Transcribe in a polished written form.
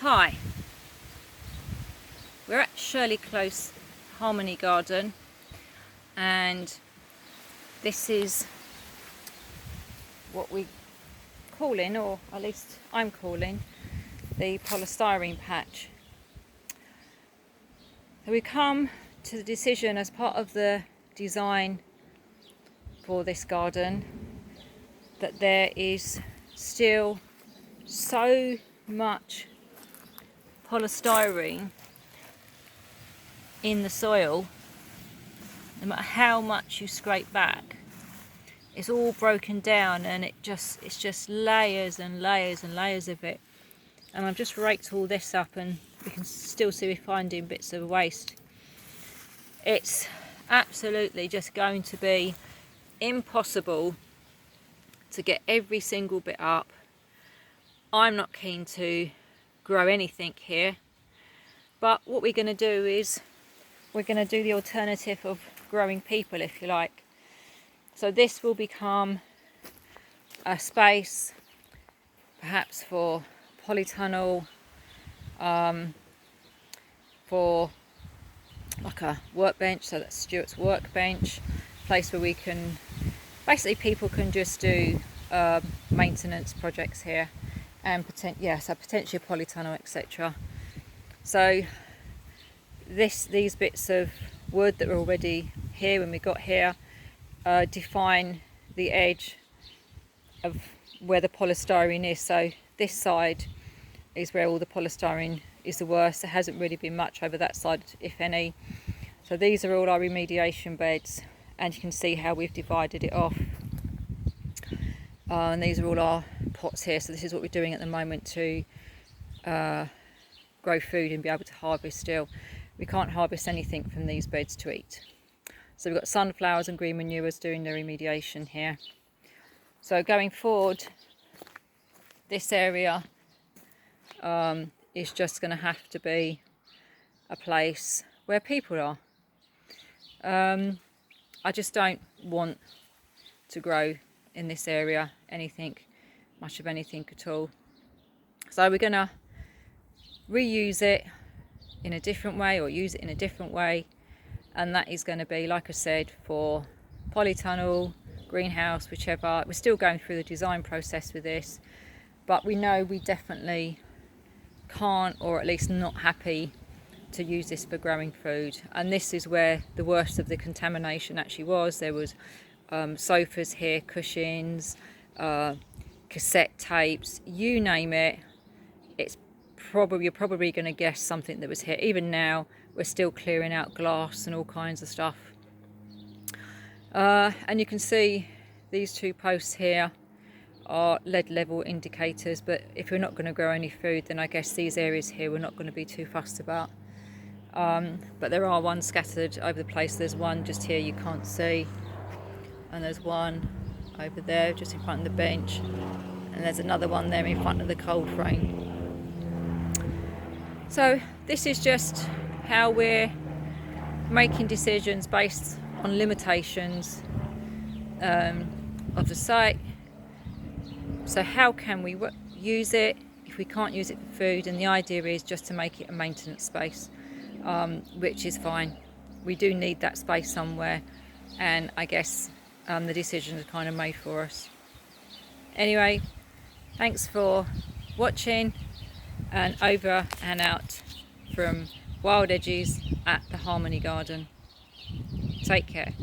Hi, we're at Shirley Close Harmony Garden, and this is what we calling, or at least I'm calling, the polystyrene patch. So we come to the decision as part of the design for this garden that there is still so much polystyrene in the soil. No matter how much you scrape back, it's all broken down, and it's just layers and layers and layers of it. And I've just raked all this up, and we can still see we're finding bits of waste. It's absolutely just going to be impossible to get every single bit up. I'm not keen to grow anything here, but what we're going to do is we're going to do the alternative of growing people, if you like. So this will become a space perhaps for polytunnel, for like a workbench, so that's Stuart's workbench, place where we can basically, people can just do maintenance projects here, and potentially a polytunnel, etc. So these bits of wood that were already here when we got here define the edge of where the polystyrene is. So this side is where all the polystyrene is the worst. There hasn't really been much over that side, if any. So these are all our remediation beds, and you can see how we've divided it off. And these are all our pots here. So this is what we're doing at the moment to grow food and be able to harvest still. We can't harvest anything from these beds to eat. So we've got sunflowers and green manures doing the remediation here. So going forward, this area is just going to have to be a place where people are. I just don't want to grow in this area much of anything at all. So we're going to reuse it in a different way, or use it in a different way, and that is going to be, like I said, for polytunnel, greenhouse, whichever. We're still going through the design process with this, but we know we definitely can't, or at least not happy to use this for growing food. And this is where the worst of the contamination actually was. There was sofas here, cushions, cassette tapes, you name it. You're probably going to guess something that was here. Even now we're still clearing out glass and all kinds of stuff. And you can see these two posts here are lead level indicators, but if we're not going to grow any food, then I guess these areas here we're not going to be too fussed about. But there are ones scattered over the place. There's one just here you can't see, and there's one over there just in front of the bench, and there's another one there in front of the cold frame. So this is just how we're making decisions based on limitations of the site. So how can we use it if we can't use it for food? And the idea is just to make it a maintenance space, which is fine. We do need that space somewhere, and I guess the decisions are kind of made for us. Anyway, thanks for watching, and over and out from Wild Edges at the Harmony Garden. Take care.